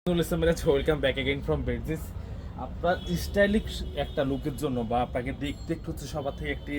Welcome back again from বেডজিস। আপনার stylish একটা লুকের জন্য বা আপনাকে দেখতে একটু হচ্ছে সবার থেকে একটি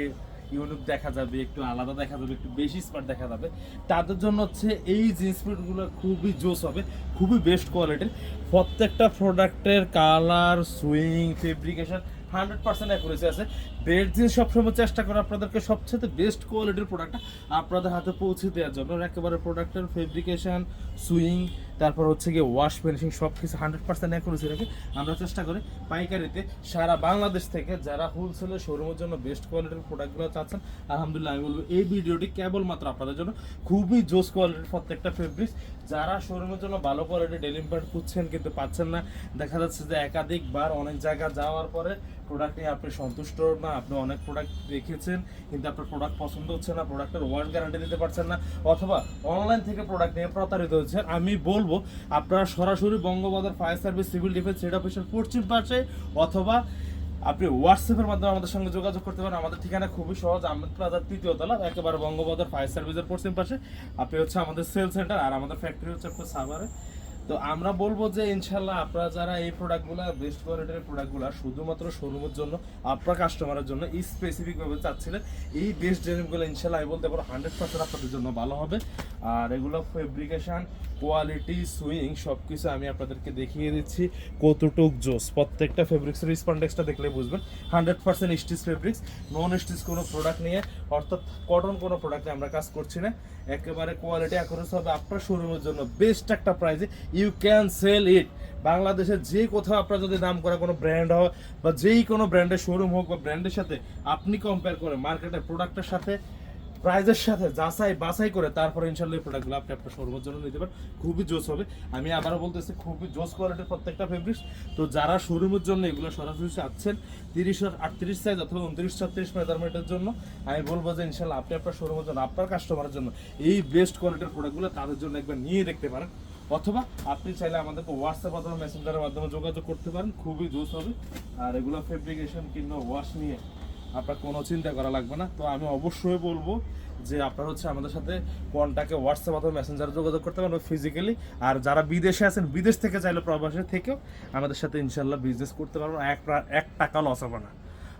ইউনিক দেখা যাবে, একটু আলাদা দেখা যাবে, একটু বেশি স্মার্ট দেখা যাবে, তাদের জন্য হচ্ছে এই জিন্স প্যান্টগুলো খুবই জোস হবে, খুবই বেস্ট কোয়ালিটির। প্রত্যেকটা প্রোডাক্টের কালার, সুইং, ফেব্রিকেশন 100% অ্যাকুরেসি আছে। বেড জিন্স সবসময় চেষ্টা করে আপনাদেরকে সবচেয়ে বেস্ট কোয়ালিটির প্রোডাক্টটা আপনাদের হাতে পৌঁছে দেওয়ার জন্য। একেবারে প্রোডাক্টের ফেব্রিকেশন, সুইং, তারপর হচ্ছে গিয়ে ওয়াশ ফিনিশিং সব কিছু 100% অ্যাকুরেসি রেখে আমরা চেষ্টা করি পাইকারিতে সারা বাংলাদেশ থেকে যারা হোলসেলের শোরুমের জন্য বেস্ট কোয়ালিটির প্রোডাক্টগুলো চাচ্ছেন, আলহামদুলিল্লাহ আমি বলবো এই ভিডিওটি কেবলমাত্র আপনাদের জন্য। খুবই জোস কোয়ালিটির প্রত্যেকটা ফেব্রিক্স। যারা শোরুমের জন্য ভালো কোয়ালিটির ডেনিম প্যান্ট খুঁজছেন কিন্তু পাচ্ছেন না, দেখা যাচ্ছে যে একাধিকবার অনেক জায়গা যাওয়ার পরে প্রোডাক্ট নিয়ে আপনি সন্তুষ্ট না, আপনি অনেক প্রোডাক্ট দেখেছেন কিন্তু আপনার প্রোডাক্ট পছন্দ হচ্ছে না, প্রোডাক্টের ওয়ারেন্টি গ্যারান্টি দিতে পারছেন না, অথবা অনলাইন থেকে প্রোডাক্ট নিয়ে প্রতারিত হচ্ছেন, আমি বলবো আপনারা সরাসরি বঙ্গবন্ধুর fire service civil defence head অফিসের পশ্চিম পাশে অথবা আপনি হোয়াটসঅ্যাপের মাধ্যমে আমাদের সঙ্গে যোগাযোগ করতে পারেন। আমাদের ঠিকানা খুবই সহজ, আহমেদ প্লাজার 3য় তলা, একেবারে বঙ্গবন্ধুর ফায়ার সার্ভিসের পশ্চিম পাশে। আপনি হচ্ছে আমাদের সেল সেন্টার, আর আমাদের ফ্যাক্টরি হচ্ছে আপনার সাভারে। তো আমরা বলবো যে ইনশাল্লাহ আপনারা যারা এই প্রোডাক্টগুলো বেস্ট কোয়ালিটির প্রোডাক্টগুলো শুধুমাত্র শোরুমের জন্য, আপনার কাস্টমারের জন্য স্পেসিফিকভাবে চাচ্ছিলেন, এই বেস্ট ডেনিমগুলো ইনশাল্লাহ আমি বলতে পারবো 100% আপনাদের জন্য ভালো হবে। আর এগুলো ফেব্রিকেশন, কোয়ালিটি, সুইং সব কিছু আমি আপনাদেরকে দেখিয়ে দিচ্ছি কতটুক জোস। প্রত্যেকটা ফেব্রিক্সের স্পন্ডেক্সটা দেখলে বুঝবেন 100% স্টিচ ফেব্রিক্স, নন স্টিচ কোনো প্রোডাক্ট নিয়ে, অর্থাৎ কটন কোনো প্রোডাক্টে আমরা কাজ করছি না। একেবারে কোয়ালিটি অ্যাকুরেট হবে আপনার শোরুমের জন্য বেস্ট একটা প্রাইসে। You can sell it. বাংলাদেশের যে কোথাও আপনার যদি নাম করা কোনো ব্র্যান্ড হয় বা যেই কোনো ব্র্যান্ডের শোরুম হোক বা ব্র্যান্ডের সাথে আপনি কম্পেয়ার করে মার্কেটের প্রোডাক্টের সাথে, প্রাইজের সাথে যাচাই বাছাই করে তারপরে ইনশাল্লাহ এই প্রোডাক্টগুলো আপনি আপনার শোরুমের জন্য নিতে পারেন। খুবই জোস হবে, আমি আবারও বলতেছি খুবই জোস কোয়ালিটির প্রত্যেকটা ফেব্রিক্স। তো যারা শোরুমের জন্য এগুলো সরাসরি চাচ্ছেন 30-38 সাইজ অথবা 29-36 মেজারমেন্টের জন্য, আমি বলবো যে ইনশাল্লাহ আপনি আপনার শোরুমের জন্য, আপনার কাস্টমারের জন্য এই বেস্ট কোয়ালিটির প্রোডাক্টগুলো তাদের জন্য একবার নিয়ে দেখতে পারেন, অথবা আপনি চাইলে আমাদেরকে হোয়াটসঅ্যাপ অথবা মেসেঞ্জারের মাধ্যমে যোগাযোগ করতে পারেন। খুবই জোস হবে। আর এগুলো ফেব্রিকেশন কিংবা ওয়াশ নিয়ে আপনার কোনো চিন্তা করা লাগবে না। তো আমি অবশ্যই বলবো যে আপনারা হচ্ছে আমাদের সাথে কন্ট্যাক্টে হোয়াটসঅ্যাপ অথবা মেসেঞ্জারে যোগাযোগ করতে পারেন ফিজিক্যালি। আর যারা বিদেশে আছেন, বিদেশ থেকে চাইলে প্রবাসে থেকেও আমাদের সাথে ইনশাল্লাহ বিজনেস করতে পারবেন, এক টাকা লস হবে না।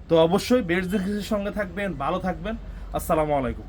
তো অবশ্যই বেস্ট সঙ্গে থাকবেন, ভালো থাকবেন। আসসালামু আলাইকুম।